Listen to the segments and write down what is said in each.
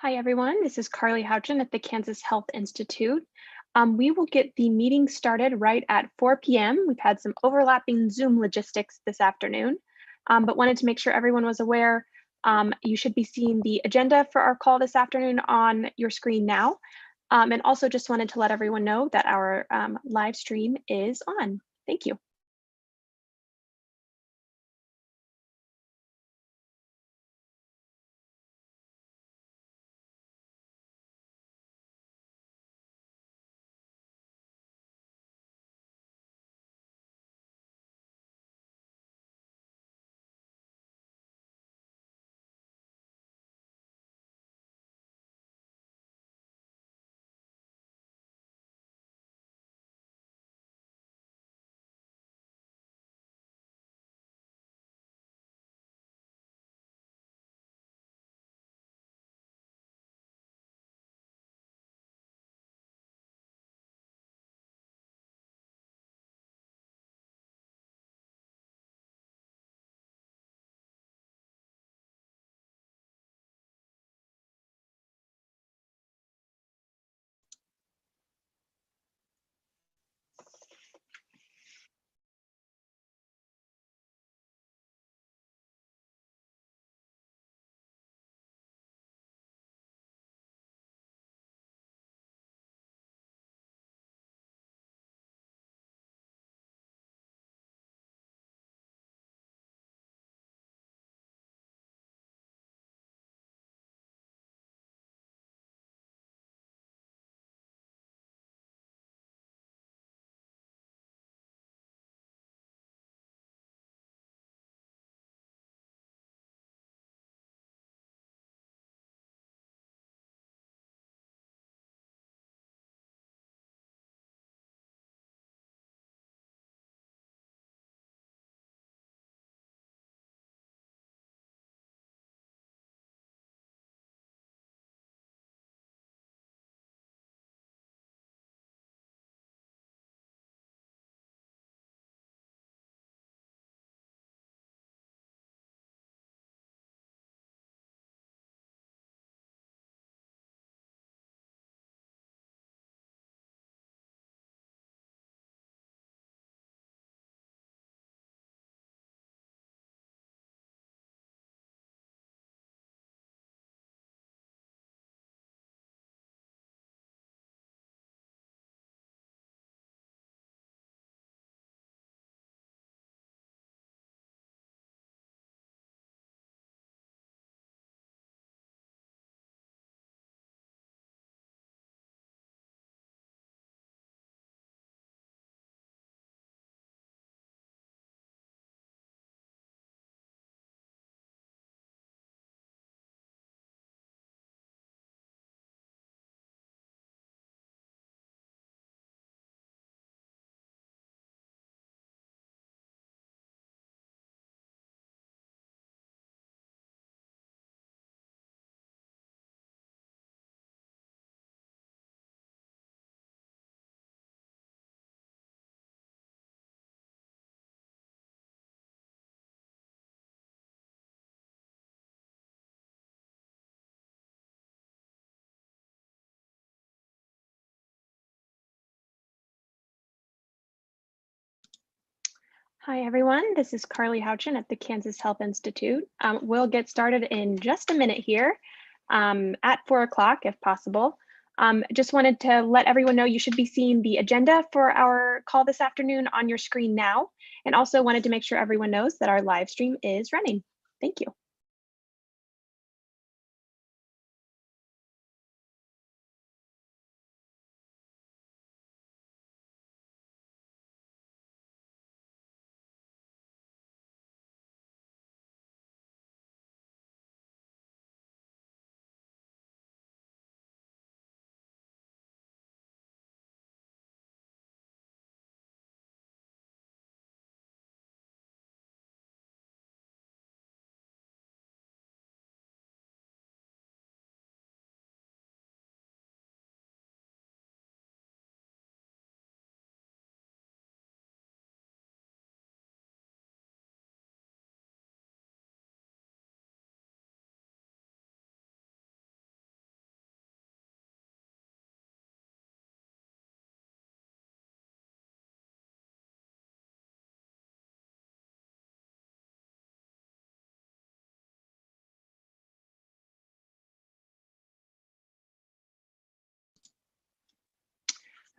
Hi, everyone. This is Carly Houchin at the Kansas Health Institute. We will get the meeting started right at 4 p.m. We've had some overlapping Zoom logistics this afternoon, but wanted to make sure everyone was aware. You should be seeing the agenda for our call this afternoon on your screen now. And also just wanted to let everyone know that our live stream is on. Thank you. Hi, everyone. This is Carly Houchin at the Kansas Health Institute. We'll get started in just a minute here at 4 o'clock, if possible. Just wanted to let everyone know you should be seeing the agenda for our call this afternoon on your screen now, and also wanted to make sure everyone knows that our live stream is running. Thank you.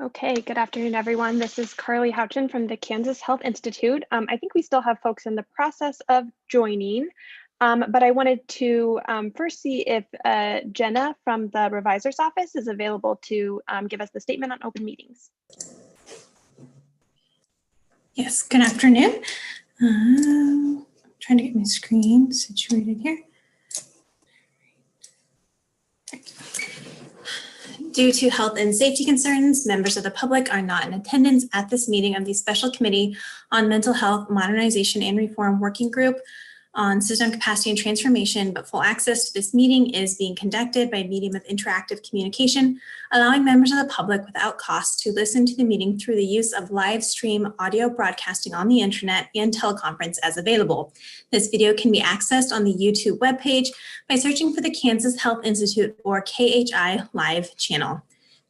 Okay, good afternoon, everyone. This is Carly Houchin from the Kansas Health Institute. I think we still have folks in the process of joining, but I wanted to first see if Jenna from the Revisor's Office is available to give us the statement on open meetings. Yes, good afternoon. I'm trying to get my screen situated here. Due to health and safety concerns, members of the public are not in attendance at this meeting of the Special Committee on Mental Health Modernization and Reform Working Group on System Capacity and Transformation, but full access to this meeting is being conducted by medium of interactive communication, allowing members of the public without cost to listen to the meeting through the use of live stream audio broadcasting on the internet and teleconference as available. This video can be accessed on the YouTube webpage by searching for the Kansas Health Institute or KHI Live channel.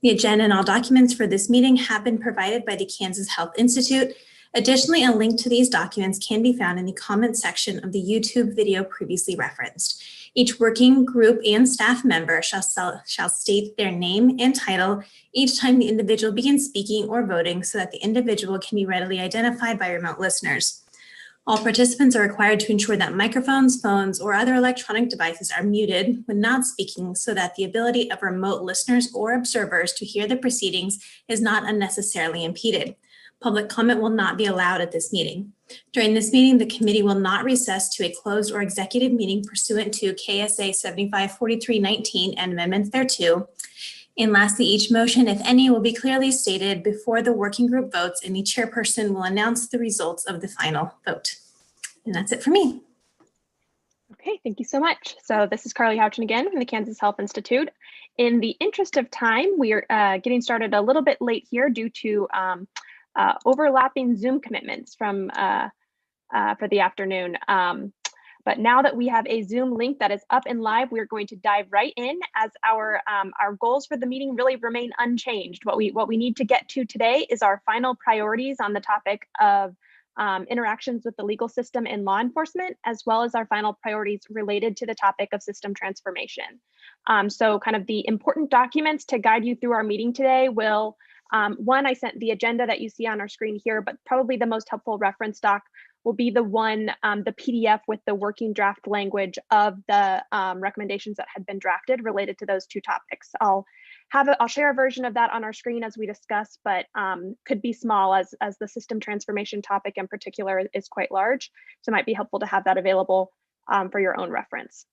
The agenda and all documents for this meeting have been provided by the Kansas Health Institute. Additionally, a link to these documents can be found in the comments section of the YouTube video previously referenced. Each working group and staff member shall state their name and title each time the individual begins speaking or voting so that the individual can be readily identified by remote listeners. All participants are required to ensure that microphones, phones, or other electronic devices are muted when not speaking so that the ability of remote listeners or observers to hear the proceedings is not unnecessarily impeded. Public comment will not be allowed at this meeting. During this meeting, the committee will not recess to a closed or executive meeting pursuant to KSA 754319 and amendments thereto. And lastly, each motion, if any, will be clearly stated before the working group votes, and the chairperson will announce the results of the final vote. And that's it for me. Okay, thank you so much. So this is Carly Houchin again from the Kansas Health Institute. In the interest of time, we are getting started a little bit late here due to overlapping Zoom commitments from for the afternoon. But now that we have a Zoom link that is up and live, we're going to dive right in as our goals for the meeting really remain unchanged. What we need to get to today is our final priorities on the topic of interactions with the legal system and law enforcement, as well as our final priorities related to the topic of system transformation. So kind of the important documents to guide you through our meeting today will one, I sent the agenda that you see on our screen here, but probably the most helpful reference doc will be the one, the PDF with the working draft language of the recommendations that had been drafted related to those two topics. I'll share a version of that on our screen as we discuss, but could be small as the system transformation topic in particular is quite large. So it might be helpful to have that available for your own reference.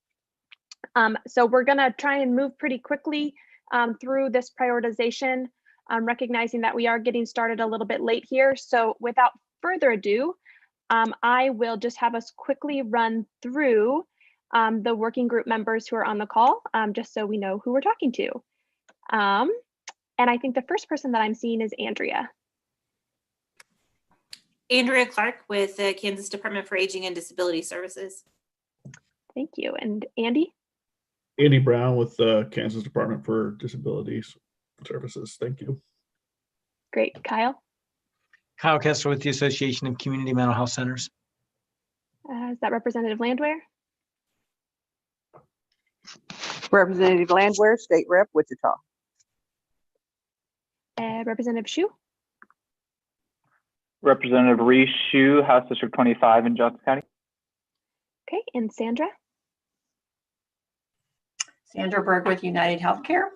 So we're gonna try and move pretty quickly through this prioritization. Recognizing that we are getting started a little bit late here. So without further ado, I will just have us quickly run through the working group members who are on the call, just so we know who we're talking to. And I think the first person that I'm seeing is Andrea. Andrea Clark with the Kansas Department for Aging and Disability Services. Thank you. And Andy? Andy Brown with the Kansas Department for Disabilities Services. Thank you. Great. Kyle? Kyle Kessler with the Association of Community Mental Health Centers. Is that Representative Landwehr? Representative Landwehr, State Rep, Wichita. Representative Shu? Representative Reese Shu, House District 25 in Johnson County. Okay. And Sandra? Sandra Berg with United Healthcare.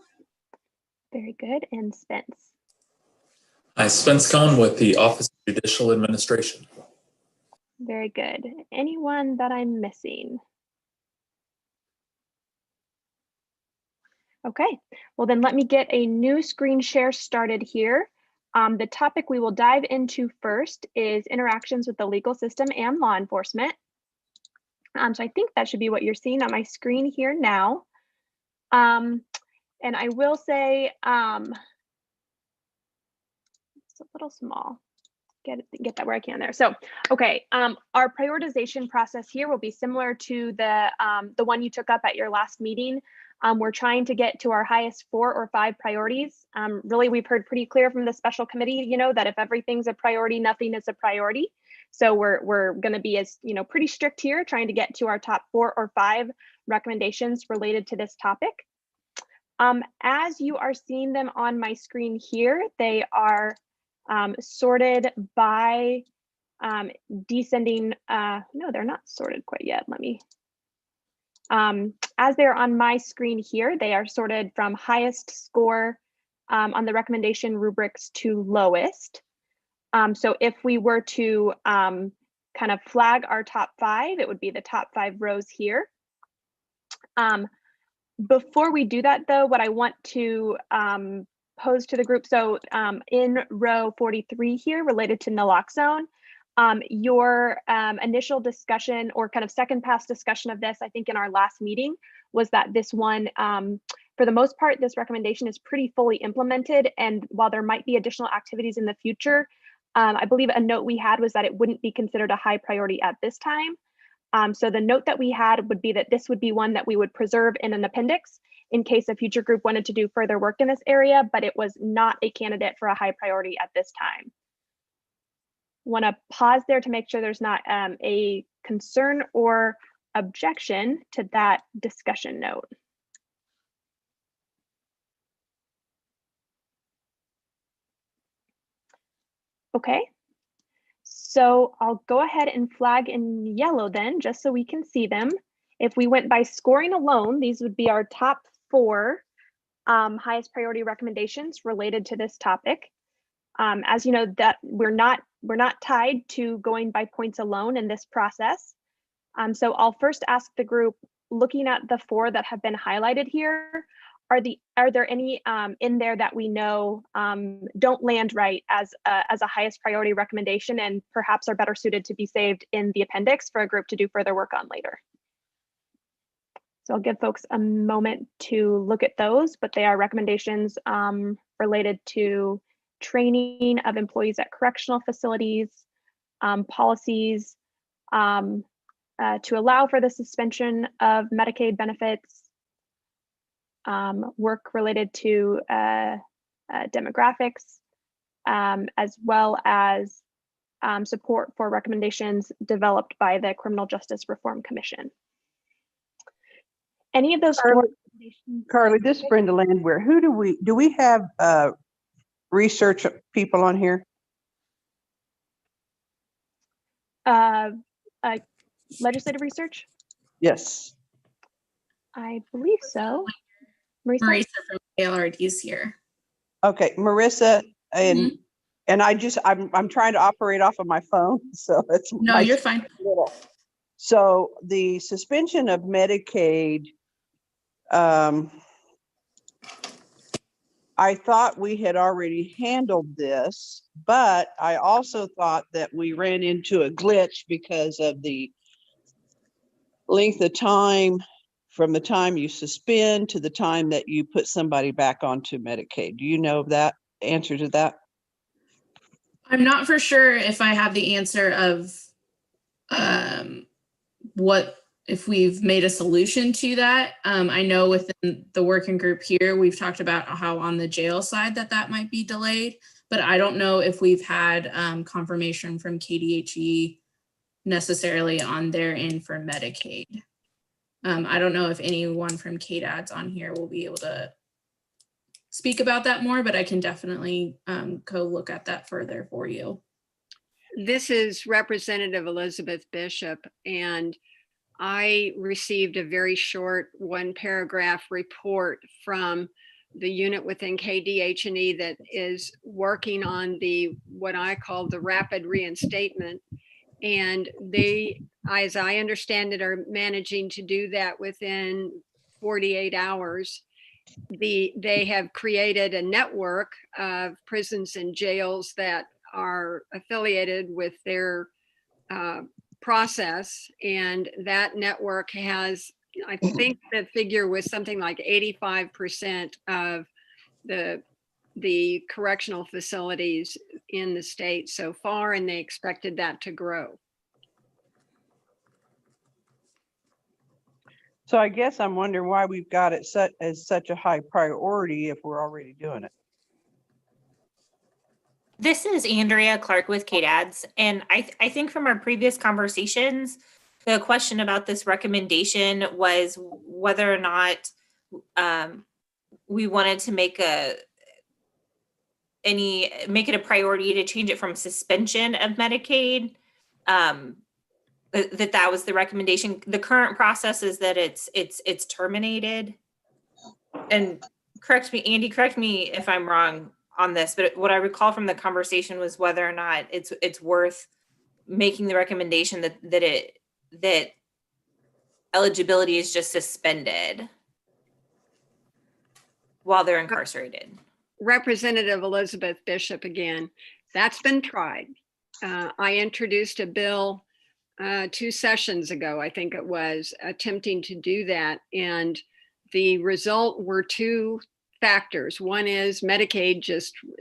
Very good. And Spence? Hi, Spence Cohn with the Office of Judicial Administration. Very good. Anyone that I'm missing? Okay, well then let me get a new screen share started here. The topic we will dive into first is interactions with the legal system and law enforcement. So I think that should be what you're seeing on my screen here now. And I will say, it's a little small. Get that where I can there. So, okay, our prioritization process here will be similar to the one you took up at your last meeting. We're trying to get to our highest 4 or 5 priorities. Really, we've heard pretty clear from the special committee, that if everything's a priority, nothing is a priority. So we're going to be pretty strict here, trying to get to our top 4 or 5 recommendations related to this topic. As you are seeing them on my screen here, they are sorted by descending. No, they're not sorted quite yet. Let me. As they're on my screen here, they are sorted from highest score on the recommendation rubrics to lowest. So if we were to kind of flag our top 5, it would be the top 5 rows here. Before we do that though, what I want to pose to the group, so in row 43 here related to naloxone, your initial discussion or kind of second pass discussion of this, I think in our last meeting, was that this one, for the most part, this recommendation is pretty fully implemented. And while there might be additional activities in the future, I believe a note we had was that it wouldn't be considered a high priority at this time. So the note that we had would be that this would be one that we would preserve in an appendix in case a future group wanted to do further work in this area, but it was not a candidate for a high priority at this time. Want to pause there to make sure there's not a concern or objection to that discussion note. Okay, so I'll go ahead and flag in yellow then, just so we can see them. If we went by scoring alone, these would be our top 4 highest priority recommendations related to this topic. As you know, that we're not tied to going by points alone in this process. So I'll first ask the group, looking at the 4 that have been highlighted here, are there any in there that we know don't land right as a highest priority recommendation and perhaps are better suited to be saved in the appendix for a group to do further work on later? So I'll give folks a moment to look at those, but they are recommendations related to training of employees at correctional facilities, policies to allow for the suspension of Medicaid benefits, work related to demographics, as well as support for recommendations developed by the Criminal Justice Reform Commission. Any of those Carly, this is Brenda Landwehr. Who do we have research people on here? Legislative research? Yes. I believe so. Marisa from KLRD is here. Okay, Marissa, and I'm trying to operate off of my phone, so it's no, you're fine. So the suspension of Medicaid, I thought we had already handled this, but I also thought that we ran into a glitch because of the length of time from the time you suspend to the time that you put somebody back onto Medicaid. Do you know that answer to that? I'm not for sure if I have the answer of what if we've made a solution to that. I know within the working group here, we've talked about how on the jail side that might be delayed, but I don't know if we've had confirmation from KDHE necessarily on their end for Medicaid. I don't know if anyone from KDAD's on here will be able to speak about that more, but I can definitely go look at that further for you. This is Representative Elizabeth Bishop, and I received a very short 1-paragraph report from the unit within KDH&E that is working on what I call the rapid reinstatement. And they, as I understand it, are managing to do that within 48 hours. They have created a network of prisons and jails that are affiliated with their process, and that network has, I think the figure was something like 85% of the correctional facilities in the state so far, and they expected that to grow. So I guess I'm wondering why we've got it set as such a high priority if we're already doing it. This is Andrea Clark with KDADS, and I think from our previous conversations, the question about this recommendation was whether or not we wanted to make it a priority to change it from suspension of Medicaid. That was the recommendation. The current process is that it's terminated. And Andy, correct me if I'm wrong on this, but what I recall from the conversation was whether or not it's worth making the recommendation that eligibility is just suspended while they're incarcerated. Representative Elizabeth Bishop again. That's been tried. I introduced a bill 2 sessions ago, I think it was, attempting to do that. And the result were 2 factors. One is Medicaid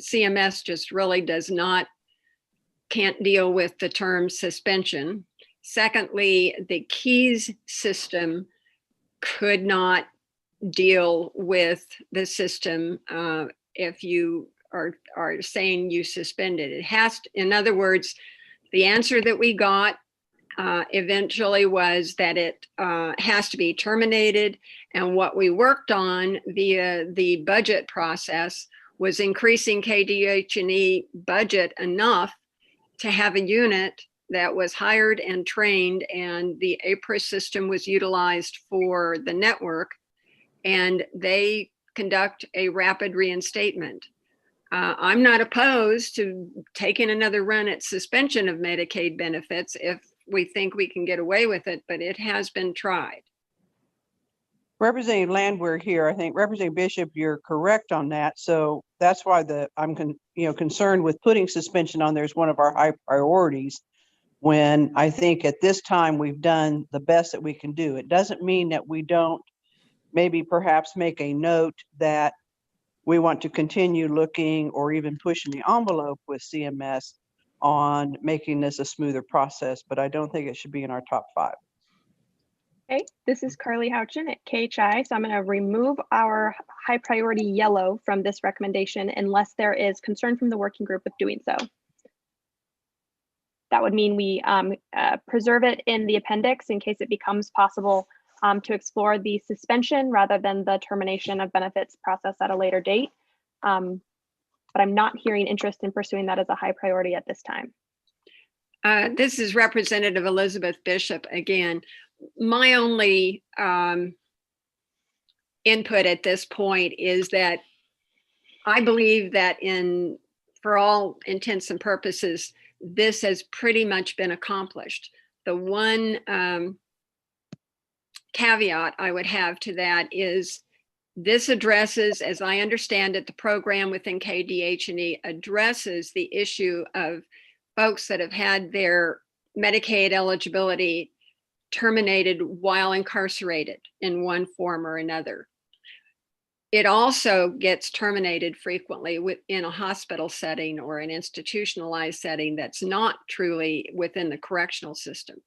CMS just really can't deal with the term suspension. Secondly, the KEYS system could not deal with the system if you are saying you suspended. It has to, in other words, the answer that we got eventually was that it has to be terminated. And what we worked on via the budget process was increasing KDH&E budget enough to have a unit that was hired and trained, and the APRIS system was utilized for the network, and they conduct a rapid reinstatement. I'm not opposed to taking another run at suspension of Medicaid benefits if we think we can get away with it, but it has been tried. Representative Landwehr here. I think Representative Bishop, you're correct on that. So that's why I'm concerned with putting suspension on there as one of our high priorities, when I think at this time we've done the best that we can do. It doesn't mean that we don't maybe perhaps make a note that we want to continue looking or even pushing the envelope with CMS on making this a smoother process, but I don't think it should be in our top 5. Okay, this is Carly Houchin at KHI. So I'm going to remove our high priority yellow from this recommendation unless there is concern from the working group with doing so. That would mean we preserve it in the appendix in case it becomes possible to explore the suspension rather than the termination of benefits process at a later date. But I'm not hearing interest in pursuing that as a high priority at this time. This is Representative Elizabeth Bishop again. My only input at this point is that I believe that for all intents and purposes, this has pretty much been accomplished. The one caveat I would have to that is this addresses, as I understand it, the program within KDH&E addresses the issue of folks that have had their Medicaid eligibility terminated while incarcerated in one form or another. It also gets terminated frequently in a hospital setting or an institutionalized setting that's not truly within the correctional system.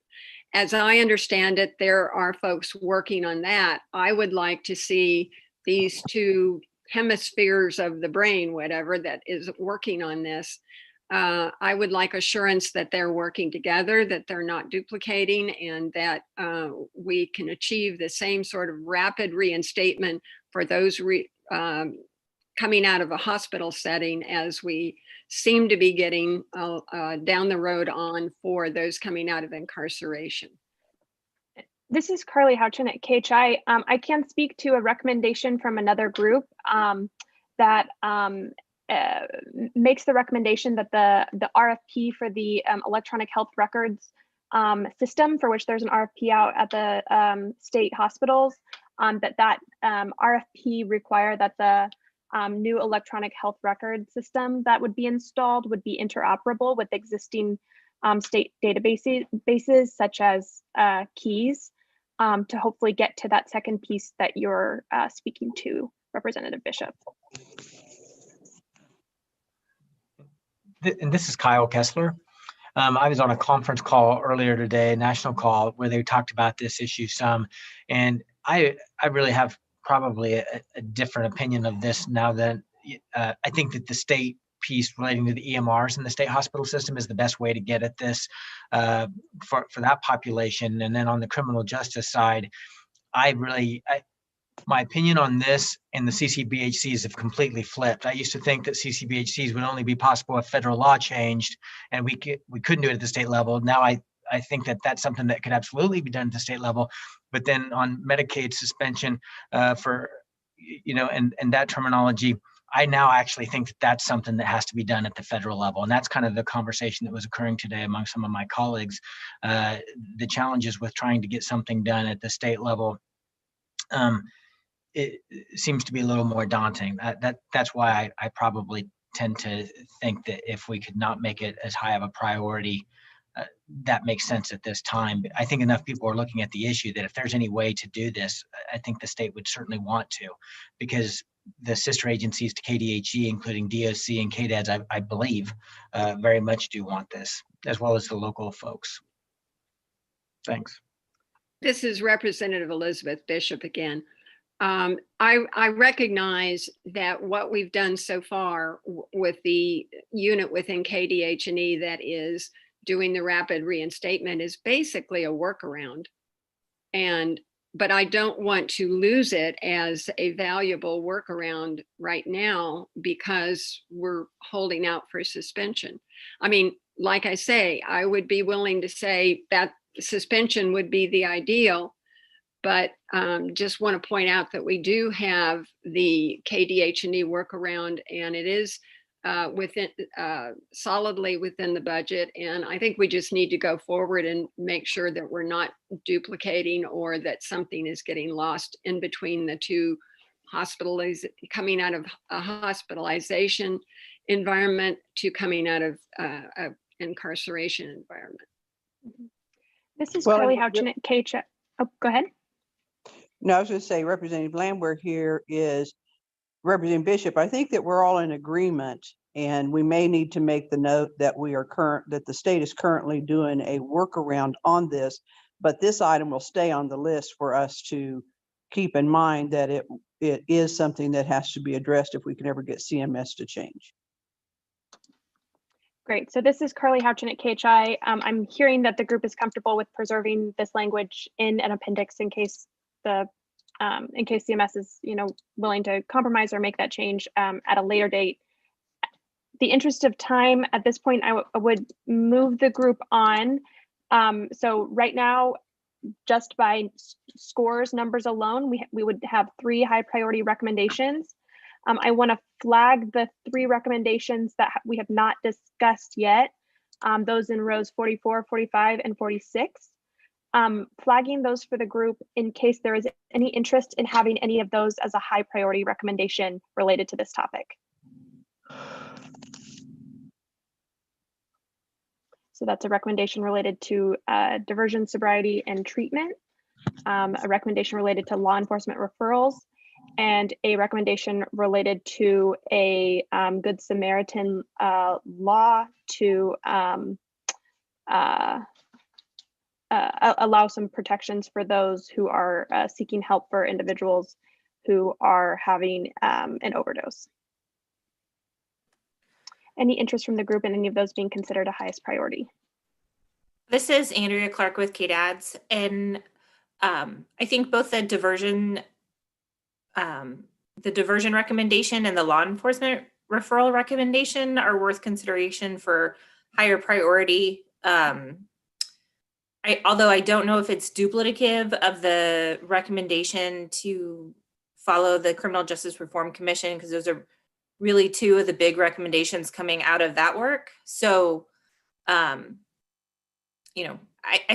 As I understand it, there are folks working on that. I would like to see these 2 hemispheres of the brain, whatever, that is working on this. I would like assurance that they're working together, that they're not duplicating, and that we can achieve the same sort of rapid reinstatement for those coming out of a hospital setting as we seem to be getting down the road on for those coming out of incarceration. This is Carly Houchin at KHI. I can speak to a recommendation from another group that makes the recommendation that the RFP for the electronic health records system, for which there's an RFP out at the state hospitals, that RFP require that the new electronic health record system that would be installed would be interoperable with existing state databases such as KEYS, to hopefully get to that second piece that you're speaking to, Representative Bishop. And this is Kyle Kessler. I was on a conference call earlier today, a national call, where they talked about this issue some, and I really have probably a different opinion of this now than I think that the state piece relating to the EMRs in the state hospital system is the best way to get at this for that population. And then on the criminal justice side, my opinion on this and the CCBHCs have completely flipped. I used to think that CCBHCs would only be possible if federal law changed and we couldn't do it at the state level. Now I think that that's something that could absolutely be done at the state level. But then on Medicaid suspension for, and that terminology, I now actually think that that's something that has to be done at the federal level. And that's kind of the conversation that was occurring today among some of my colleagues. The challenges with trying to get something done at the state level, it seems to be a little more daunting. That's why I probably tend to think that if we could not make it as high of a priority, that makes sense at this time. I think enough people are looking at the issue that if there's any way to do this, I think the state would certainly want to, because the sister agencies to KDHE, including DOC and KDADS, I believe, very much do want this, as well as the local folks. Thanks. This is Representative Elizabeth Bishop again. I recognize that what we've done so far with the unit within KDH&E that is doing the rapid reinstatement is basically a workaround. But I don't want to lose it as a valuable workaround right now because we're holding out for suspension. I mean, like I say, I would be willing to say that suspension would be the ideal, but just want to point out that we do have the KDH&E workaround, and it is within solidly within the budget. And I think we just need to go forward and make sure that we're not duplicating or that something is getting lost in between the two coming out of a hospitalization environment to coming out of an incarceration environment. This is Carly Houchin at KH. Oh, go ahead. No, I was going to say Representative Lambert here is Representative Bishop. I think that we're all in agreement, and we may need to make the note that that the state is currently doing a workaround on this, but this item will stay on the list for us to keep in mind that it is something that has to be addressed if we can ever get CMS to change. Great. So this is Carly Houchin at KHI. I'm hearing that the group is comfortable with preserving this language in an appendix in case CMS is, willing to compromise or make that change at a later date. The interest of time at this point, I would move the group on. So right now, just by scores numbers alone, we would have 3 high priority recommendations. I want to flag the 3 recommendations that we have not discussed yet, those in rows 44, 45, and 46. Flagging those for the group in case there is any interest in having any of those as a high priority recommendation related to this topic. So that's a recommendation related to diversion, sobriety, and treatment, a recommendation related to law enforcement referrals, and a recommendation related to a Good Samaritan law to allow some protections for those who are seeking help for individuals who are having an overdose. Any interest from the group in any of those being considered a highest priority? This is Andrea Clark with KDADS, and I think both the diversion recommendation and the law enforcement referral recommendation are worth consideration for higher priority. Although I don't know if it's duplicative of the recommendation to follow the Criminal Justice Reform Commission, because those are really 2 of the big recommendations coming out of that work. So, I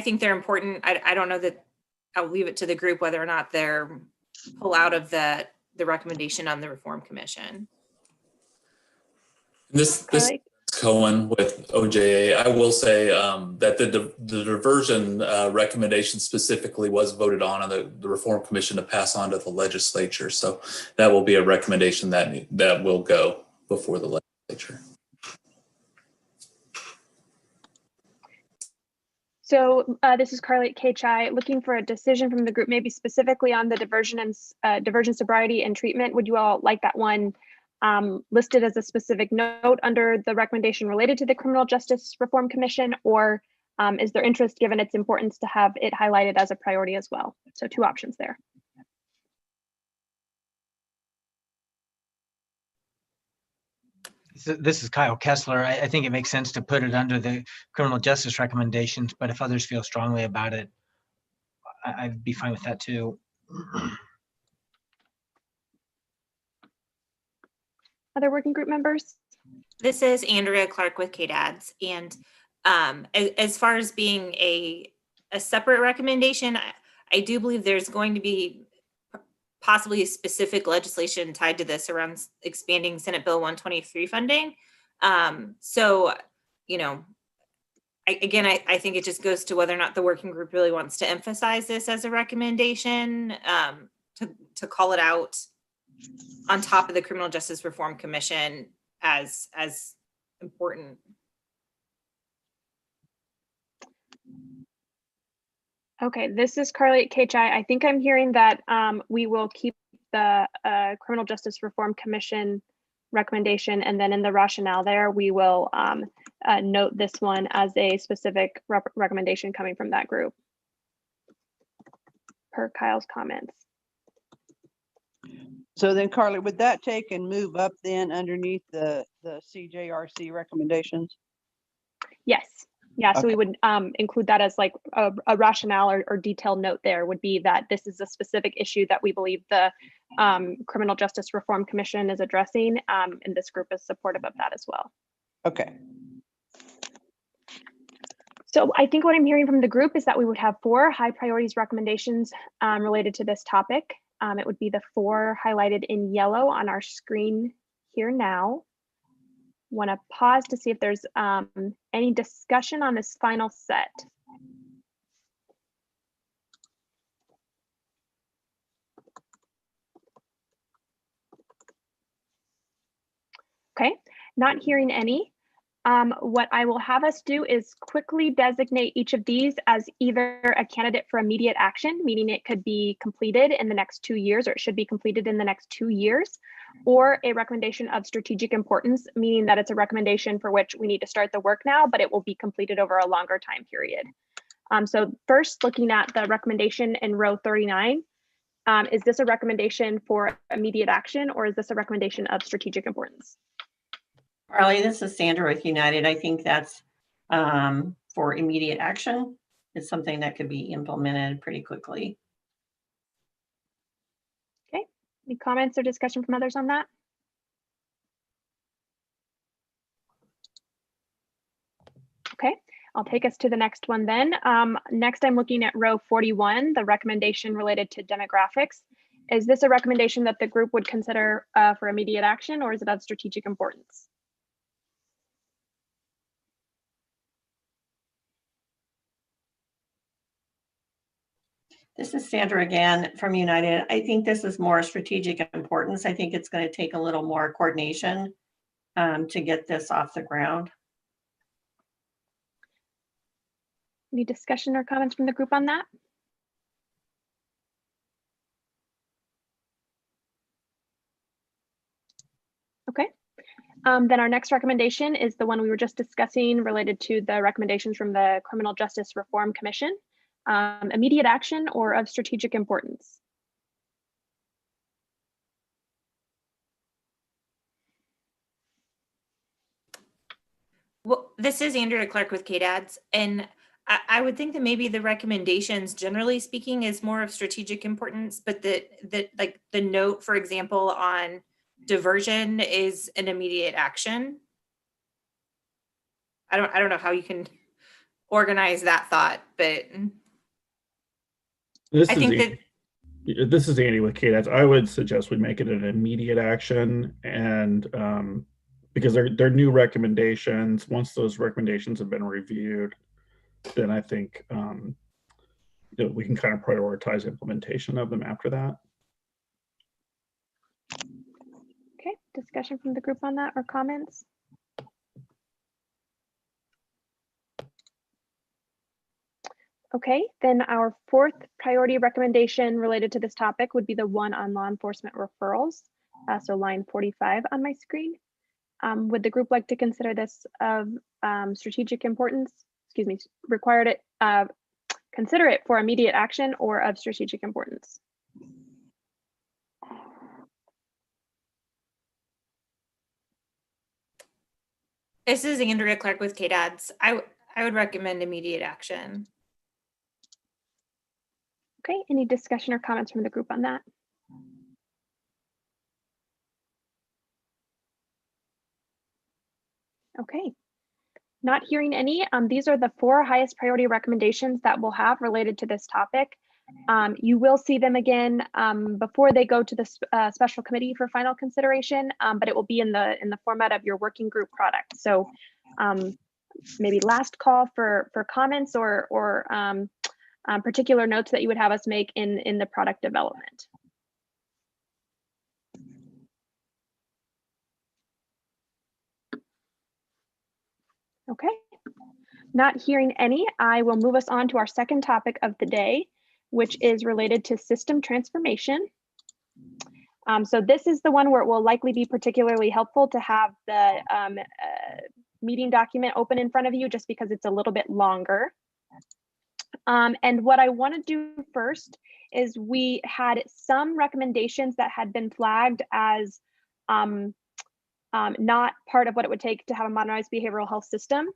think they're important. I don't know that I'll leave it to the group whether or not they're pull out of the recommendation on the Reform Commission. This Cohen with OJA. I will say that the diversion recommendation specifically was voted on the Reform Commission to pass on to the legislature. So that will be a recommendation that will go before the legislature. So this is Carly at KHI, looking for a decision from the group, maybe specifically on the diversion sobriety and treatment. Would you all like that one listed as a specific note under the recommendation related to the Criminal Justice Reform Commission, or is there interest given its importance to have it highlighted as a priority as well? So 2 options there. This is Kyle Kessler. I think it makes sense to put it under the criminal justice recommendations, but if others feel strongly about it, I'd be fine with that too. Other working group members? This is Andrea Clark with KDADS. And as far as being a separate recommendation, I do believe there's going to be possibly a specific legislation tied to this around expanding Senate Bill 123 funding. So, you know, I think it just goes to whether or not the working group really wants to emphasize this as a recommendation, to call it out on top of the Criminal Justice Reform Commission as important. Okay, this is Carly at KHI. I think I'm hearing that we will keep the Criminal Justice Reform Commission recommendation, and then in the rationale there, we will note this one as a specific recommendation coming from that group, per Kyle's comments. So then Carly, would that take and move up then underneath the CJRC recommendations? Yes. Yeah, so Okay. we would include that as like a rationale or detailed note there would be that this is a specific issue that we believe the Criminal Justice Reform Commission is addressing, and this group is supportive of that as well. Okay. So I think what I'm hearing from the group is that we would have 4 high priorities recommendations related to this topic. It would be the 4 highlighted in yellow on our screen here now. Want to pause to see if there's any discussion on this final set. Okay, not hearing any. What I will have us do is quickly designate each of these as either a candidate for immediate action, meaning it could be completed in the next 2 years, or it should be completed in the next 2 years, or a recommendation of strategic importance, meaning that it's a recommendation for which we need to start the work now, but it will be completed over a longer time period. So first, looking at the recommendation in row 39, is this a recommendation for immediate action, or is this a recommendation of strategic importance? Carly, this is Sandra with United. I think that's for immediate action. It's something that could be implemented pretty quickly. Okay, any comments or discussion from others on that? Okay, I'll take us to the next one then. Next, I'm looking at row 41, the recommendation related to demographics. Is this a recommendation that the group would consider for immediate action, or is it of strategic importance? This is Sandra again from United. I think this is more strategic importance. I think it's going to take a little more coordination to get this off the ground. Any discussion or comments from the group on that? Okay. Then our next recommendation is the one we were just discussing related to the recommendations from the Criminal Justice Reform Commission. Immediate action or of strategic importance? Well, this is Andrea Clark with KDADS, and I would think that maybe the recommendations, generally speaking, is more of strategic importance, but that like the note, for example, on diversion is an immediate action. I don't know how you can organize that thought, but This I is think Andy. that This is Andy with KDADS. I would suggest we make it an immediate action, and because they're new recommendations. Once those recommendations have been reviewed, then I think we can kind of prioritize implementation of them after that. Okay, discussion from the group on that or comments? Okay, then our 4th priority recommendation related to this topic would be the one on law enforcement referrals. So line 45 on my screen. Would the group like to consider this of strategic importance? Excuse me, consider it for immediate action or of strategic importance? This is Andrea Clark with KDADS. I would recommend immediate action. Okay, any discussion or comments from the group on that? Okay, not hearing any. These are the 4 highest priority recommendations that we'll have related to this topic. You will see them again before they go to the special committee for final consideration, but it will be in the format of your working group product. So maybe last call for comments or particular notes that you would have us make in the product development. Okay, not hearing any, I will move us on to our second topic of the day, which is related to system transformation. So this is the one where it will likely be particularly helpful to have the meeting document open in front of you, just because it's a little bit longer. And what I want to do first is we had some recommendations that had been flagged as not part of what it would take to have a modernized behavioral health system.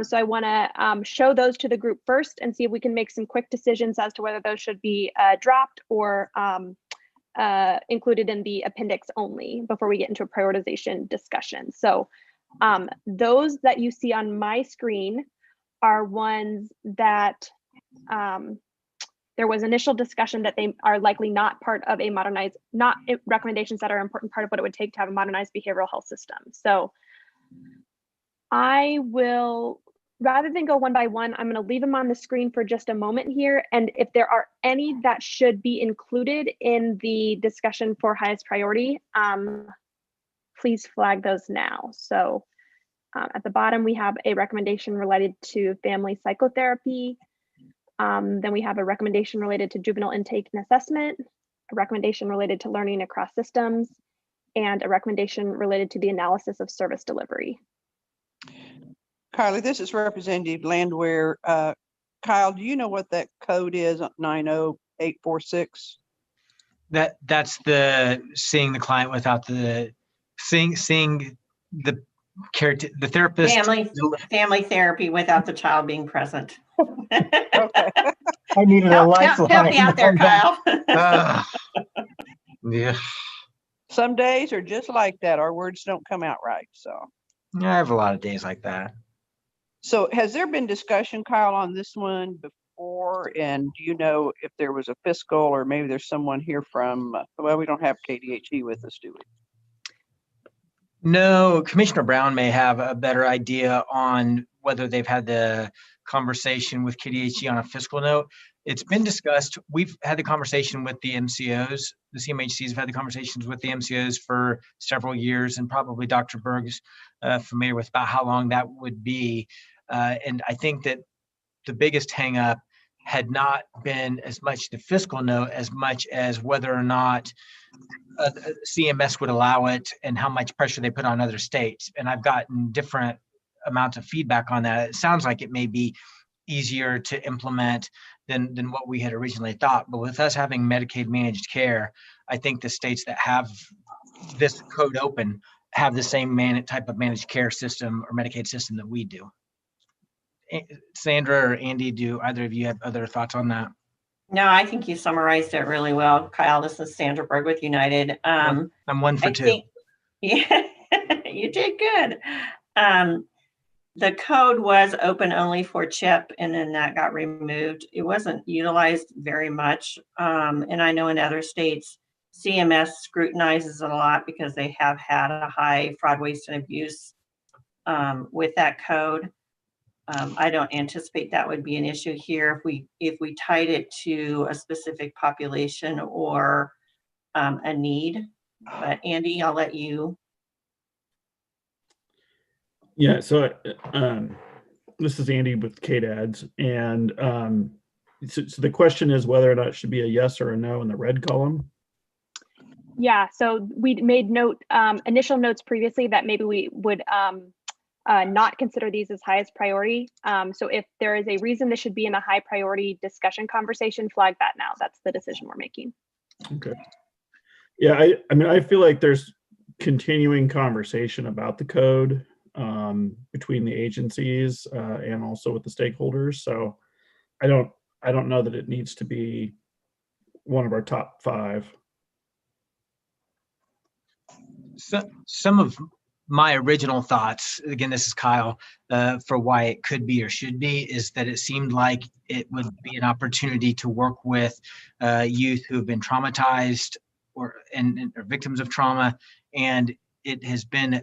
So I want to show those to the group first and see if we can make some quick decisions as to whether those should be dropped or included in the appendix only before we get into a prioritization discussion. So those that you see on my screen are ones that there was initial discussion that they are likely not part of a modernized, not recommendations that are an important part of what it would take to have a modernized behavioral health system. So I will, rather than go one by one, I'm going to leave them on the screen for just a moment here. And if there are any that should be included in the discussion for highest priority, please flag those now. So at the bottom, we have a recommendation related to family psychotherapy. Then we have a recommendation related to juvenile intake and assessment, a recommendation related to learning across systems, and a recommendation related to the analysis of service delivery. Kylie, this is Representative Landwehr. Kyle, do you know what that code is, 90846? That's the seeing the client without the seeing the care, the therapist. Family therapy without the child being present. Okay. I needed a lifeline. Help me out there, Kyle. Yeah. Some days are just like that. Our words don't come out right. So Yeah, I have a lot of days like that. So has there been discussion, Kyle, on this one before? And do you know if there was a fiscal, or maybe there's someone here from, well, we don't have KDHE with us, do we? No, Commissioner Brown may have a better idea on whether they've had the conversation with KDHE on a fiscal note. It's been discussed. We've had the conversation with the MCOs. The CMHCs have had the conversations with the MCOs for several years, and probably Dr. Berg's familiar with about how long that would be. And I think that the biggest hang up had not been as much the fiscal note as much as whether or not CMS would allow it and how much pressure they put on other states. And I've gotten different amounts of feedback on that. It sounds like it may be easier to implement than what we had originally thought. But with us having Medicaid managed care, I think the states that have this code open have the same type of managed care system or Medicaid system that we do. Sandra or Andy, do either of you have other thoughts on that? No, I think you summarized it really well, Kyle. This is Sandra Berg with United. I'm 1 for 2. Yeah, you did good. The code was open only for CHIP, and then that got removed. It wasn't utilized very much. And I know in other states, CMS scrutinizes it a lot because they have had a high fraud, waste, and abuse with that code. I don't anticipate that would be an issue here if we tied it to a specific population or a need. But Andy, I'll let you. Yeah, so this is Andy with KDADS, and so the question is whether or not it should be a yes or a no in the red column. Yeah, so we made initial notes previously that maybe we would not consider these as highest priority. So if there is a reason this should be in a high priority discussion conversation, flag that now. That's the decision we're making. Okay. Yeah, I mean, I feel like there's continuing conversation about the code. between the agencies and also with the stakeholders. So I don't know that it needs to be one of our top 5. So, some of my original thoughts, again, this is Kyle, for why it could be or should be, is that it seemed like it would be an opportunity to work with youth who have been traumatized or victims of trauma, and it has been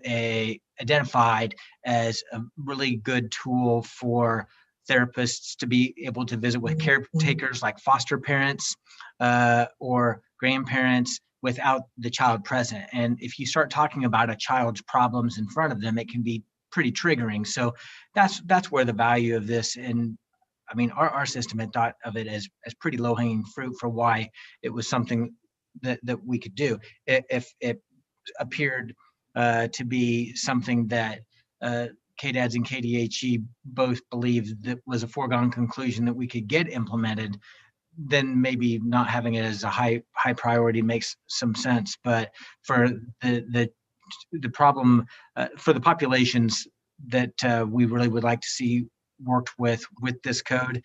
identified as a really good tool for therapists to be able to visit with caretakers like foster parents or grandparents without the child present. And if you start talking about a child's problems in front of them, it can be pretty triggering. So that's where the value of this, and I mean, our system had thought of it as pretty low hanging fruit for why it was something that we could do. If it appeared to be something that KDADS and KDHE both believed that was a foregone conclusion that we could get implemented, then maybe not having it as a high priority makes some sense. But for the problem, for the populations that we really would like to see worked with this code,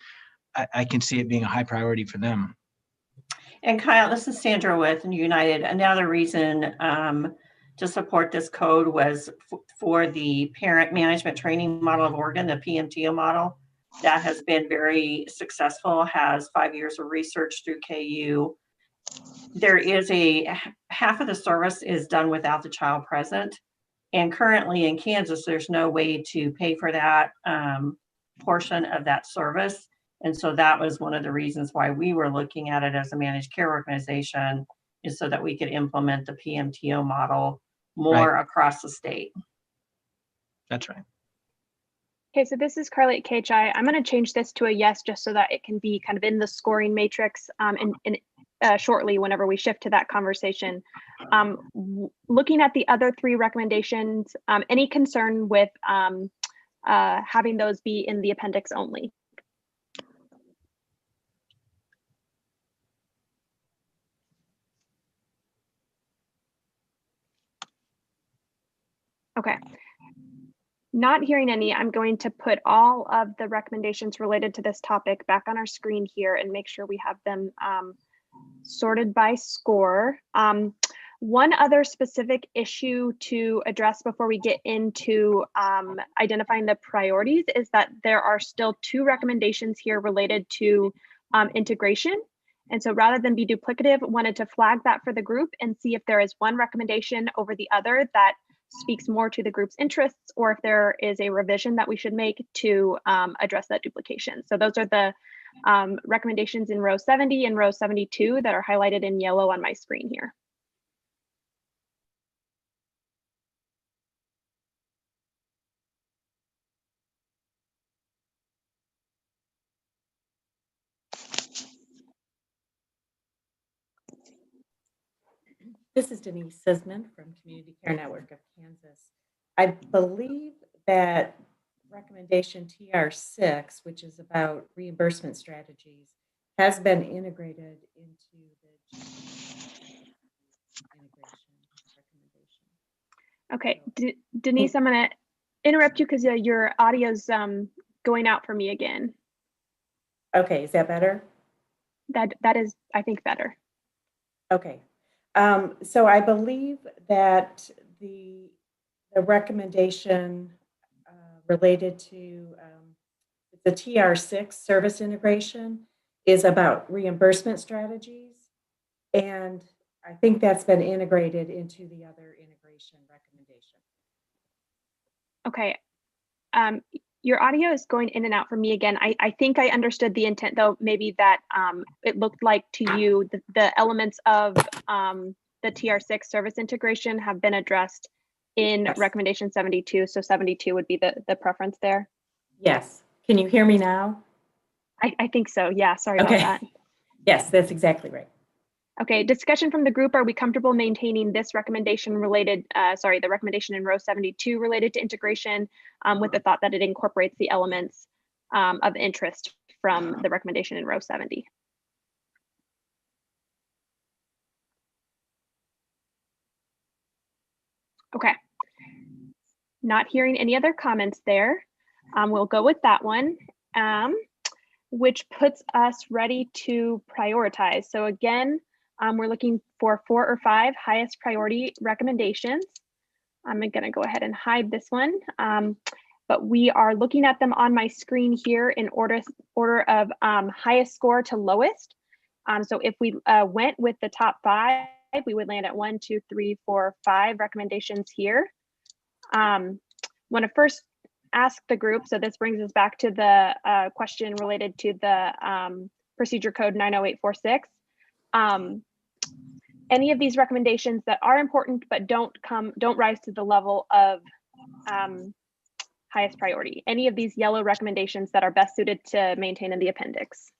I can see it being a high priority for them. And Kyle, this is Sandra with United. Another reason to support this code was for the parent management training model of Oregon, the PMTO model. That has been very successful, has 5 years of research through KU. There is half of the service is done without the child present. And currently in Kansas, there's no way to pay for that portion of that service. And so that was one of the reasons why we were looking at it as a managed care organization, is so that we could implement the PMTO model more across the state. That's right. Okay, so this is Carly at KHI. I'm going to change this to a yes, just so that it can be kind of in the scoring matrix shortly whenever we shift to that conversation. Looking at the other 3 recommendations, any concern with having those be in the appendix only? Okay. Not hearing any, I'm going to put all of the recommendations related to this topic back on our screen here and make sure we have them sorted by score. One other specific issue to address before we get into identifying the priorities is that there are still 2 recommendations here related to integration. And so rather than be duplicative, wanted to flag that for the group and see if there is one recommendation over the other that speaks more to the group's interests, or if there is a revision that we should make to address that duplication. So those are the recommendations in row 70 and row 72 that are highlighted in yellow on my screen here. This is Denise Sisman from Community Care Network of Kansas. I believe that recommendation TR6, which is about reimbursement strategies, has been integrated into the integration recommendation. Okay, Denise, I'm going to interrupt you because your audio's going out for me again. Okay, is that better? That is, I think, better. Okay. So I believe that the recommendation related to the TR6 service integration is about reimbursement strategies. And I think that's been integrated into the other integration recommendation. Okay. Your audio is going in and out for me again. I think I understood the intent, though, maybe that it looked like to you the elements of the TR6 service integration have been addressed in recommendation 72. So 72 would be the preference there. Yes. Can you hear me now? I think so. Yeah. Sorry about that. Yes, that's exactly right. Okay. Discussion from the group. Are we comfortable maintaining this recommendation related, the recommendation in row 72 related to integration with the thought that it incorporates the elements of interest from the recommendation in row 70? Okay. Not hearing any other comments there. We'll go with that one, which puts us ready to prioritize. So again, we're looking for 4 or 5 highest priority recommendations. I'm going to go ahead and hide this one, but we are looking at them on my screen here in order of highest score to lowest. So if we went with the top 5, we would land at 1, 2, 3, 4, 5 recommendations here. Want to first ask the group, so this brings us back to the question related to the procedure code 90846. Any of these recommendations that are important but don't rise to the level of highest priority. Any of these yellow recommendations that are best suited to maintain in the appendix.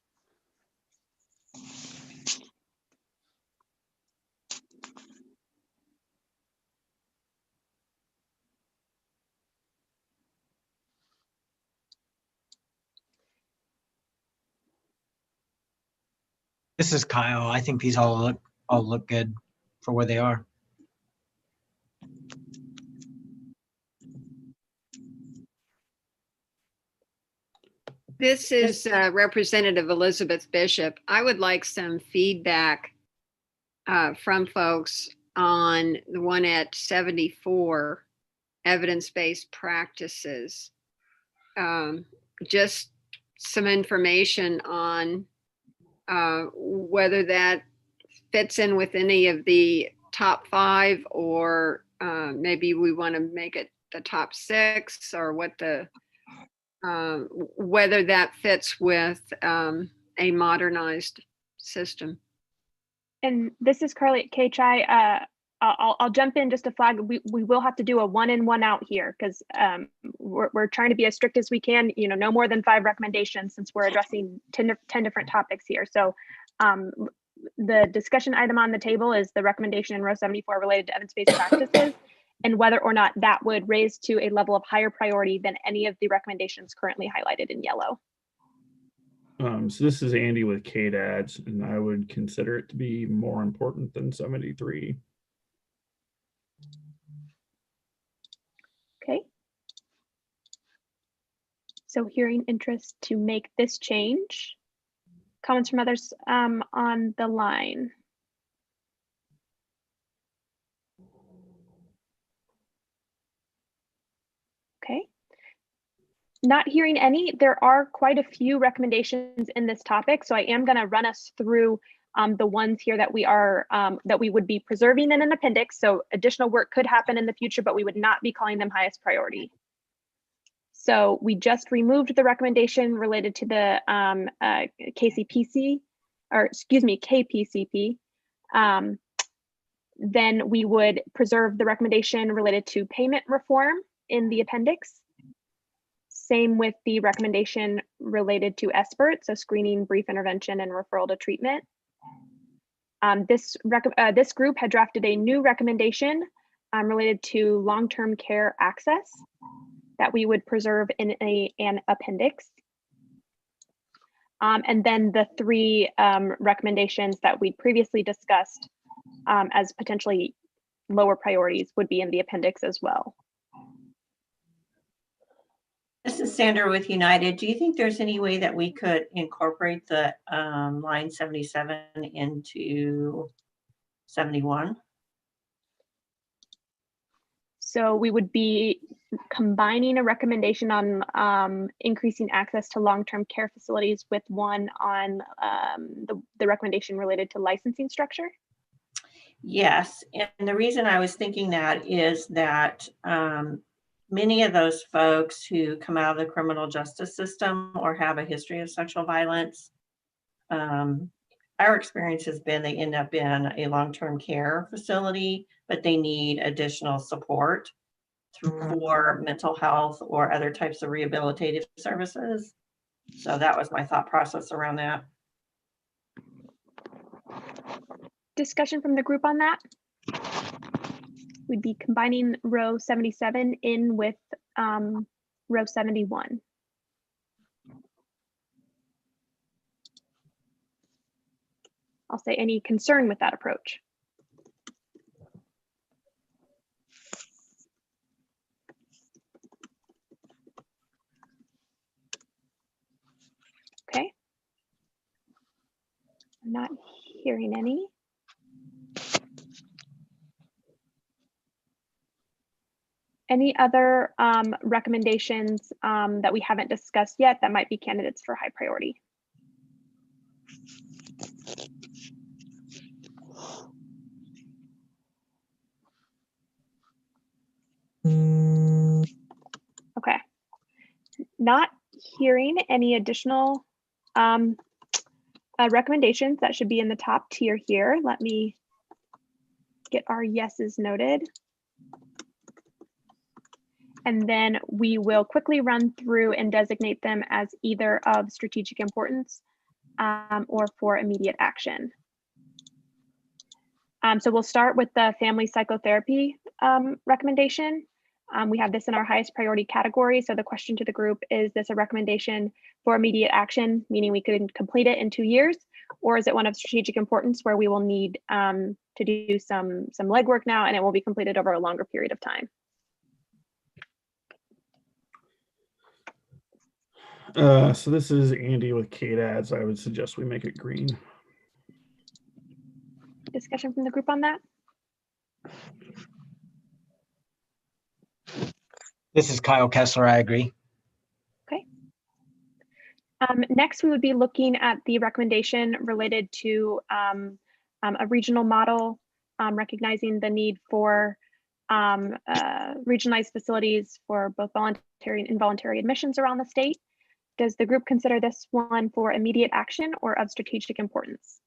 This is Kyle. I think these all look good for where they are. This is Representative Elizabeth Bishop. I would like some feedback from folks on the one at 74, evidence-based practices. Just some information on whether that fits in with any of the top 5, or maybe we want to make it the top 6, or what the whether that fits with a modernized system. And this is Carly at KHI. I'll jump in just to flag. We will have to do a 1 in 1 out here, because we're trying to be as strict as we can. You know, no more than 5 recommendations, since we're addressing 10 different topics here. So the discussion item on the table is the recommendation in row 74 related to evidence-based practices, and whether or not that would raise to a level of higher priority than any of the recommendations currently highlighted in yellow. So this is Andy with ks, and I would consider it to be more important than 73. Okay. So hearing interest to make this change. Comments from others on the line. Okay. Not hearing any. There are quite a few recommendations in this topic, so I am going to run us through the ones here that we are that we would be preserving in an appendix. So additional work could happen in the future, but we would not be calling them highest priority. So we just removed the recommendation related to the KCPC, or excuse me, KPCP. Then we would preserve the recommendation related to payment reform in the appendix. Same with the recommendation related to SBIRT, so screening, brief intervention, and referral to treatment. This group had drafted a new recommendation related to long-term care access that we would preserve in an appendix. And then the 3 recommendations that we previously discussed as potentially lower priorities would be in the appendix as well. This is Sandra with United. Do you think there's any way that we could incorporate the line 77 into 71? So we would be combining a recommendation on increasing access to long-term care facilities with one on the recommendation related to licensing structure? Yes, and the reason I was thinking that is that many of those folks who come out of the criminal justice system or have a history of sexual violence, our experience has been they end up in a long-term care facility, but they need additional support for mental health or other types of rehabilitative services. So that was my thought process around that. Discussion from the group on that? We'd be combining row 77 in with row 71. I'll say any concern with that approach? hearing any. Any other recommendations that we haven't discussed yet that might be candidates for high priority? Okay. Not hearing any additional recommendations that should be in the top tier here. Let me get our yeses noted. And then we will quickly run through and designate them as either of strategic importance or for immediate action. So we'll start with the family psychotherapy recommendation. We have this in our highest priority category. So the question to the group, is this a recommendation for immediate action, meaning we could complete it in 2 years, or is it one of strategic importance where we will need to do some legwork now and it will be completed over a longer period of time? So this is Andy with ks. I would suggest we make it green. Discussion from the group on that? This is Kyle Kessler. I agree. Okay. Next, we would be looking at the recommendation related to a regional model, recognizing the need for regionalized facilities for both voluntary and involuntary admissions around the state. Does the group consider this one for immediate action or of strategic importance?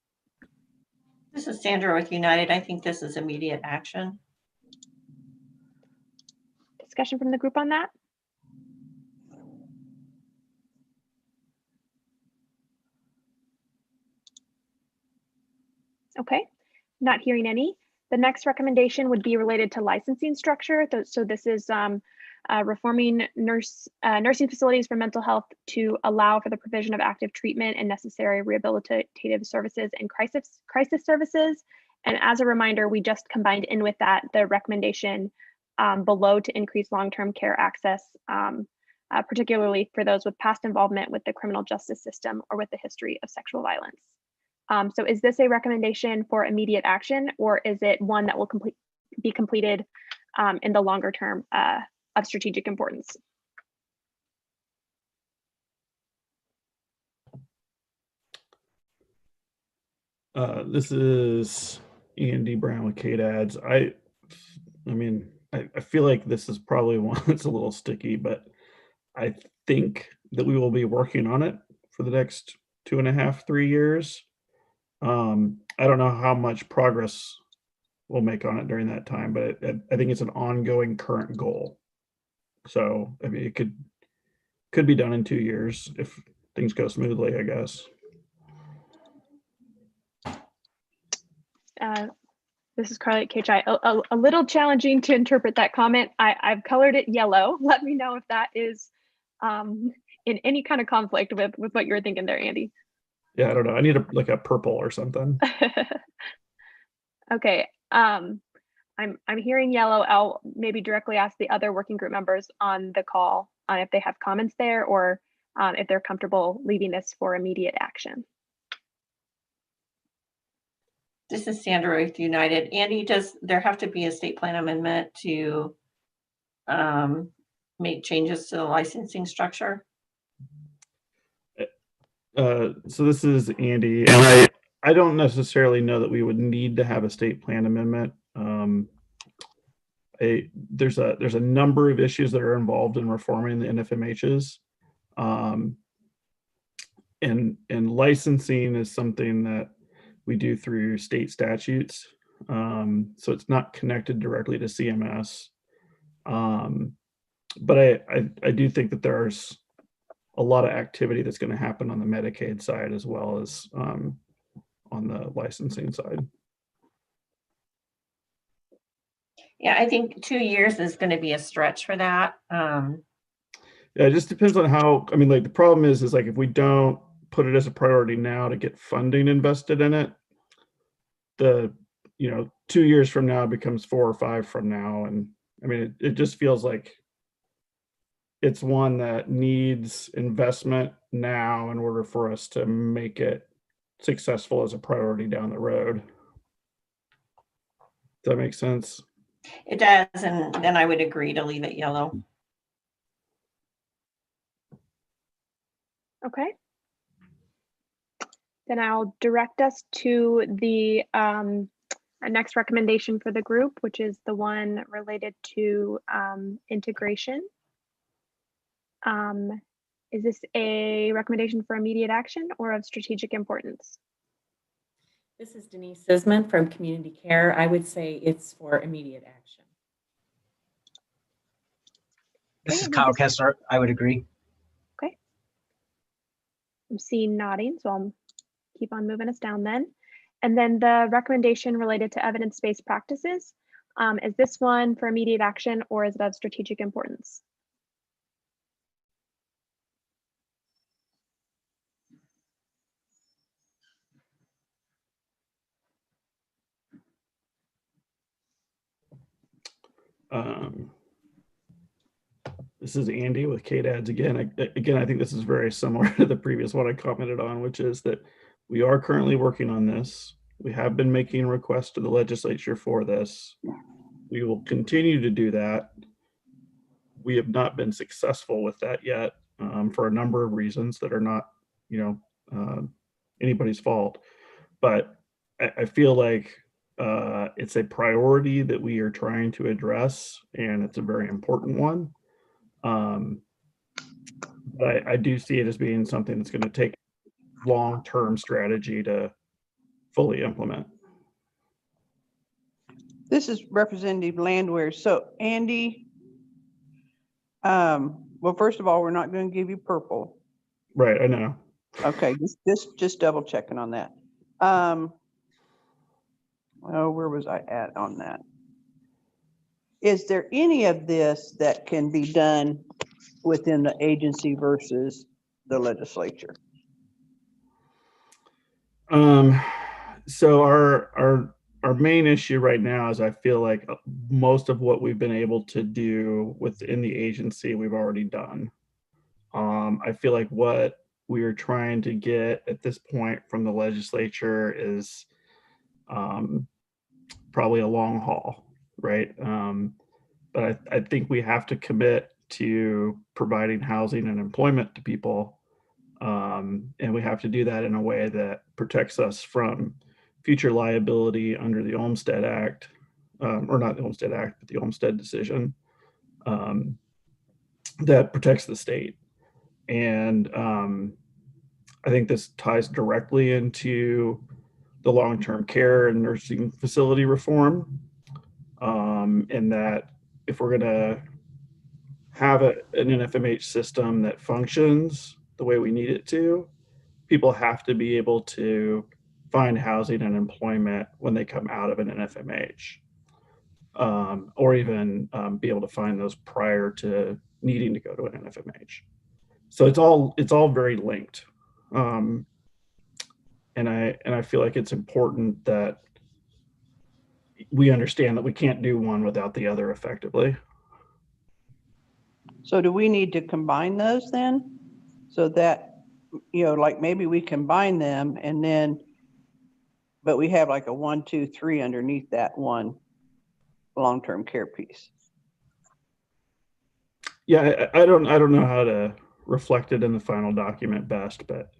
This is Sandra with United. I think this is immediate action. Discussion from the group on that? Okay, not hearing any. The next recommendation would be related to licensing structure. So this is reforming nursing facilities for mental health to allow for the provision of active treatment and necessary rehabilitative services and crisis services. And as a reminder, we just combined in with that the recommendation below to increase long-term care access, particularly for those with past involvement with the criminal justice system or with a history of sexual violence. So is this a recommendation for immediate action, or is it one that will be completed in the longer term of strategic importance? This is Andy Brown with ks. I mean, I feel like this is probably one that's a little sticky, but I think that we will be working on it for the next 2.5, 3 years. I don't know how much progress we'll make on it during that time, but I think it's an ongoing current goal. So, I mean, it could be done in 2 years if things go smoothly, I guess. This is Carly at KHI. A little challenging to interpret that comment. I've colored it yellow. Let me know if that is in any kind of conflict with what you were thinking there, Andy. Yeah, I don't know. I need like a purple or something. Okay. I'm hearing yellow. I'll maybe directly ask the other working group members on the call if they have comments there, or if they're comfortable leaving this for immediate action. This is Sandra with United. Andy, does there have to be a state plan amendment to make changes to the licensing structure? So this is Andy, and I don't necessarily know that we would need to have a state plan amendment. There's a number of issues that are involved in reforming the NFMHs, and licensing is something that we do through state statutes, so it's not connected directly to CMS. But I do think that there's a lot of activity that's going to happen on the Medicaid side as well as on the licensing side. Yeah, I think 2 years is going to be a stretch for that. Yeah, it just depends on how, I mean, like the problem is like if we don't put it as a priority now to get funding invested in it, 2 years from now becomes 4 or 5 from now. And I mean, it just feels like it's one that needs investment now in order for us to make it successful as a priority down the road. Does that make sense? It does, and then I would agree to leave it yellow. Okay. Then I'll direct us to the next recommendation for the group, which is the one related to integration. Is this a recommendation for immediate action or of strategic importance? This is Denise Sisman from Community Care. I would say it's for immediate action. This Okay, is and Kyle this- Kessler. I would agree. Okay. I'm seeing nodding, so I'll keep on moving us down then. And then the recommendation related to evidence-based practices, is this one for immediate action or is it of strategic importance? This is Andy with ks. Again, I think this is very similar to the previous one I commented on, which is that we are currently working on this. We have been making requests to the legislature for this. We will continue to do that. We have not been successful with that yet for a number of reasons that are not, anybody's fault. But I feel like it's a priority that we are trying to address, and it's a very important one. But I do see it as being something that's going to take long-term strategy to fully implement. This is Representative Landwehr. So Andy, well, first of all, we're not going to give you purple. Right, I know. Okay, just double checking on that. Oh, where was I at on that? Is there any of this that can be done within the agency versus the legislature? So our main issue right now is I feel like most of what we've been able to do within the agency we've already done. I feel like what we are trying to get at this point from the legislature is probably a long haul, right? But I think we have to commit to providing housing and employment to people. And we have to do that in a way that protects us from future liability under the Olmstead Act, or not the Olmstead Act, but the Olmstead decision that protects the state. And I think this ties directly into the long-term care and nursing facility reform, in that if we're going to have an NFMH system that functions the way we need it to, people have to be able to find housing and employment when they come out of an NFMH, or even be able to find those prior to needing to go to an NFMH. So it's all very linked, and I feel like it's important that we understand that we can't do one without the other effectively. So do we need to combine those then? So that, like maybe we combine them and then, but we have like a 1, 2, 3 underneath that one long-term care piece. Yeah, I don't know how to reflect it in the final document best, but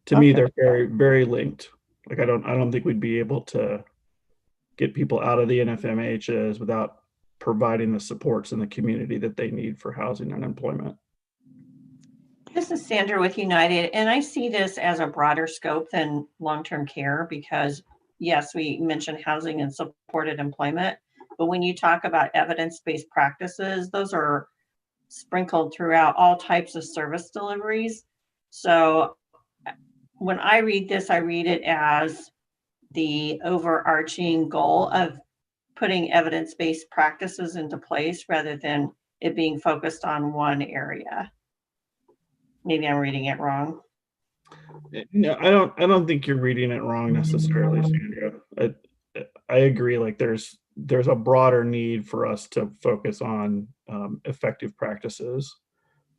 to me they're very, very linked. Like I don't think we'd be able to get people out of the NFMHs without providing the supports in the community that they need for housing and employment. This is Sandra with United, and I see this as a broader scope than long-term care because, yes, we mentioned housing and supported employment, but when you talk about evidence-based practices, those are sprinkled throughout all types of service deliveries. So when I read this, I read it as the overarching goal of putting evidence-based practices into place rather than it being focused on one area. Maybe I'm reading it wrong. No, I don't think you're reading it wrong necessarily, Sandra. I agree. Like there's a broader need for us to focus on effective practices,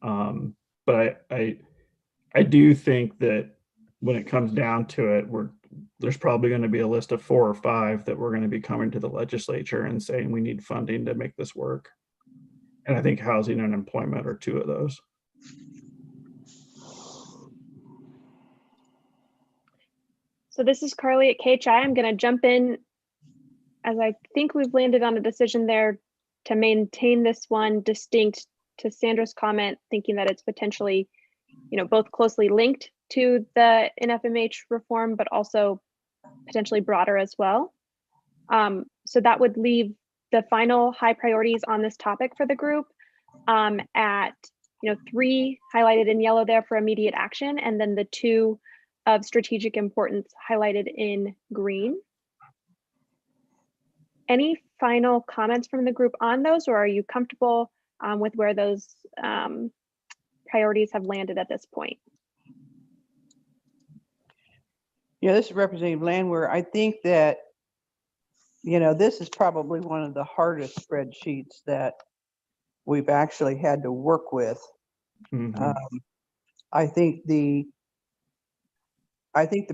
but I do think that when it comes down to it, there's probably going to be a list of 4 or 5 that we're going to be coming to the legislature and saying we need funding to make this work. And I think housing and employment are 2 of those. So this is Carly at KHI. I'm going to jump in, as I think we've landed on a decision there to maintain this one distinct to Sandra's comment, thinking that it's potentially, both closely linked to the NFMH reform, but also potentially broader as well. So that would leave the final high priorities on this topic for the group at 3 highlighted in yellow there for immediate action, and then the 2 of strategic importance highlighted in green. Any final comments from the group on those, or are you comfortable with where those priorities have landed at this point? Yeah, this is Representative Landwehr. I think that, this is probably one of the hardest spreadsheets that we've actually had to work with. Mm-hmm. I think the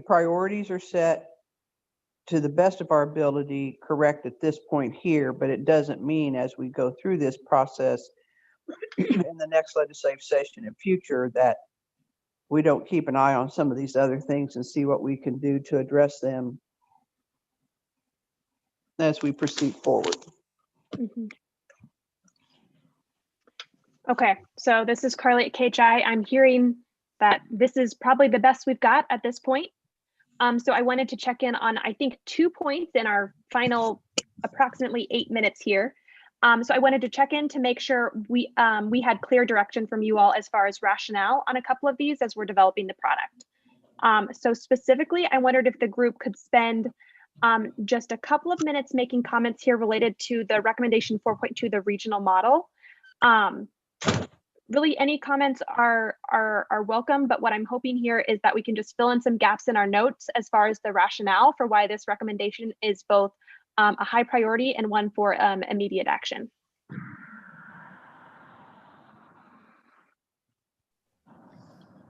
priorities are set to the best of our ability, correct at this point here, but it doesn't mean as we go through this process in the next legislative session and future that we don't keep an eye on some of these other things and see what we can do to address them as we proceed forward. Mm-hmm. Okay, so this is Carly at KHI. I'm hearing that this is probably the best we've got at this point. So I wanted to check in on, I think, 2 points in our final approximately 8 minutes here. So I wanted to check in to make sure we had clear direction from you all as far as rationale on a couple of these as we're developing the product. So specifically, I wondered if the group could spend just a couple of minutes making comments here related to the recommendation 4.2, the regional model. Really, any comments are welcome, but what I'm hoping here is that we can just fill in some gaps in our notes as far as the rationale for why this recommendation is both a high priority and one for immediate action.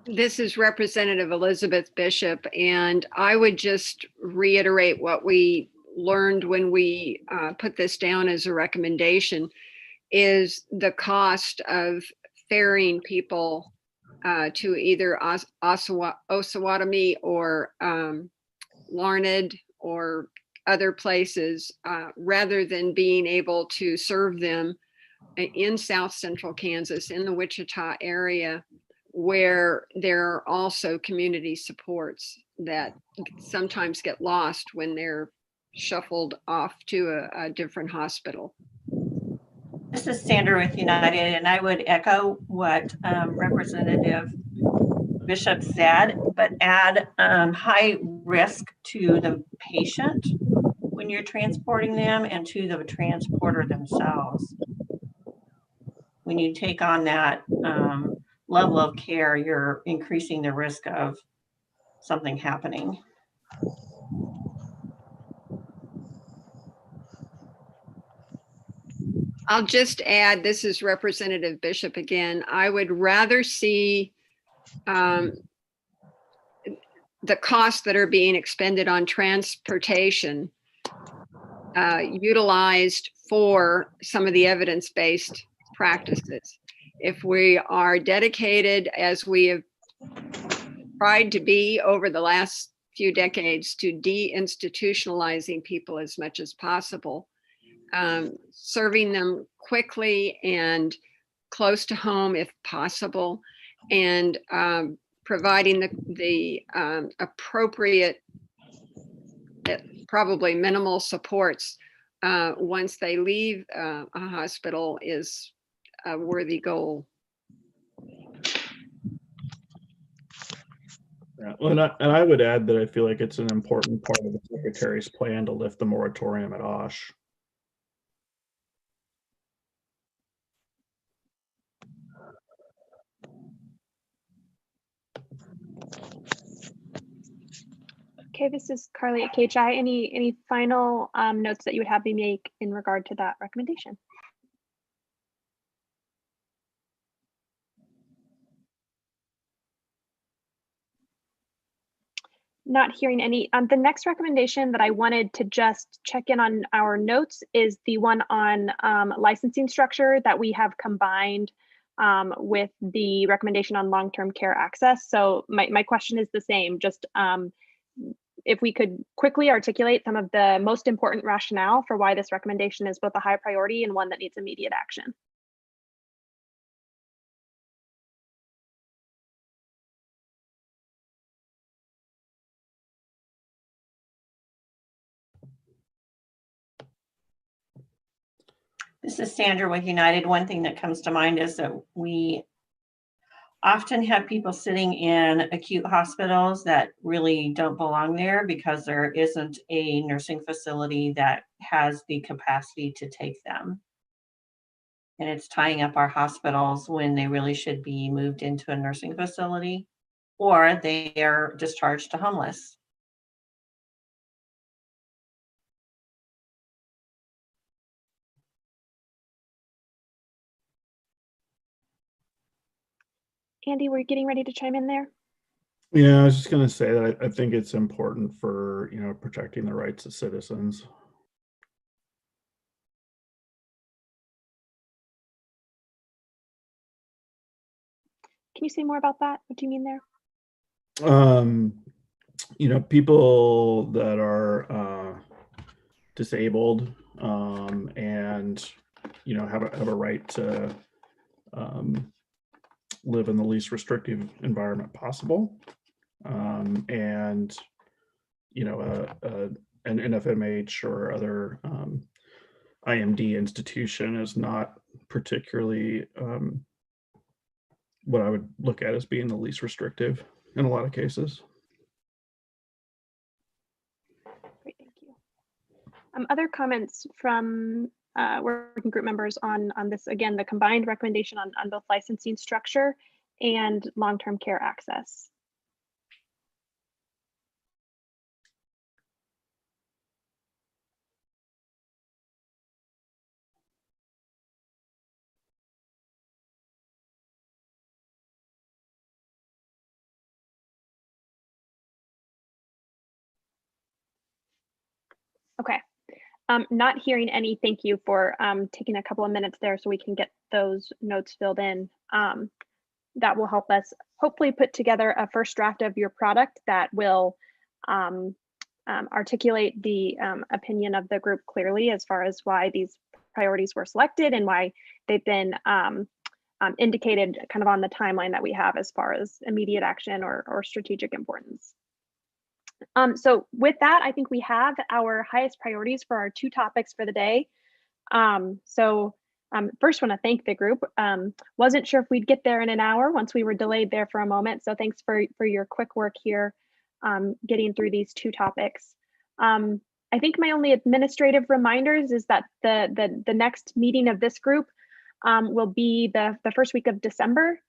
This is Representative Elizabeth Bishop, and I would just reiterate what we learned when we put this down as a recommendation is the cost of ferrying people to either Osawatomie or Larned or other places rather than being able to serve them in South Central Kansas, in the Wichita area, where there are also community supports that sometimes get lost when they're shuffled off to a different hospital. This is Sandra with United, and I would echo what Representative Bishop said, but add high risk to the patient when you're transporting them and to the transporter themselves. When you take on that level of care, you're increasing the risk of something happening. I'll just add, this is Representative Bishop again. I would rather see the costs that are being expended on transportation utilized for some of the evidence-based practices. If we are dedicated, as we have tried to be over the last few decades, to deinstitutionalizing people as much as possible, serving them quickly and close to home if possible, and providing the appropriate, probably minimal supports once they leave a hospital is a worthy goal. Yeah, well, and I would add that I feel like it's an important part of the Secretary's plan to lift the moratorium at OSH. Okay, this is Carly at KHI. Any final notes that you would have me make in regard to that recommendation? Not hearing any. The next recommendation that I wanted to just check in on our notes is the one on licensing structure that we have combined with the recommendation on long-term care access. So my question is the same, just if we could quickly articulate some of the most important rationale for why this recommendation is both a high priority and one that needs immediate action. This is Sandra with United. One thing that comes to mind is that we often have people sitting in acute hospitals that really don't belong there because there isn't a nursing facility that has the capacity to take them. And it's tying up our hospitals when they really should be moved into a nursing facility, or they are discharged to homeless. Andy, were you getting ready to chime in there? Yeah, I was just going to say that I think it's important for, protecting the rights of citizens. Can you say more about that? What do you mean there? People that are disabled and have a right to live in the least restrictive environment possible, and an NFMH or other IMD institution is not particularly what I would look at as being the least restrictive in a lot of cases. Great, thank you. Other comments from working group members on this, again, the combined recommendation on both licensing structure and long-term care access. Okay. Not hearing any. Thank you for taking a couple of minutes there so we can get those notes filled in. That will help us hopefully put together a first draft of your product that will articulate the opinion of the group clearly as far as why these priorities were selected and why they've been indicated kind of on the timeline that we have as far as immediate action or strategic importance. So with that, I think we have our highest priorities for our two topics for the day. First want to thank the group. Wasn't sure if we'd get there in an hour once we were delayed there for a moment. So thanks for your quick work here, getting through these two topics. I think my only administrative reminders is that the next meeting of this group will be the first week of December.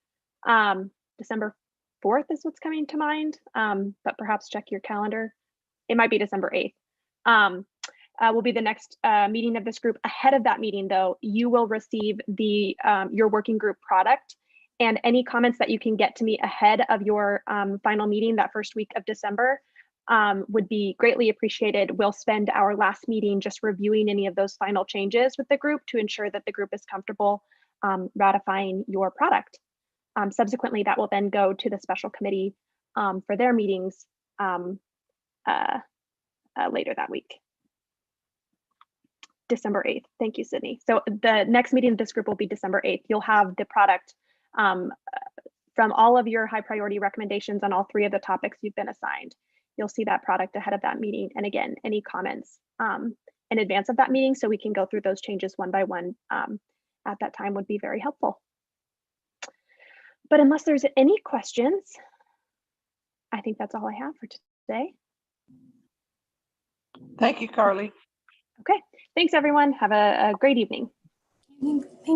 December 4th is what's coming to mind, but perhaps check your calendar. It might be December 8th. Will be the next meeting of this group. Ahead of that meeting, though, you will receive your working group product, and any comments that you can get to me ahead of your final meeting that first week of December would be greatly appreciated. We'll spend our last meeting just reviewing any of those final changes with the group to ensure that the group is comfortable ratifying your product. Subsequently, that will then go to the special committee for their meetings later that week. December 8th. Thank you, Sydney. So the next meeting of this group will be December 8th. You'll have the product from all of your high priority recommendations on all three of the topics you've been assigned. You'll see that product ahead of that meeting. And again, any comments in advance of that meeting so we can go through those changes one by one at that time would be very helpful. But unless there's any questions, I think that's all I have for today. Thank you, Carly. Okay, thanks everyone. Have a great evening.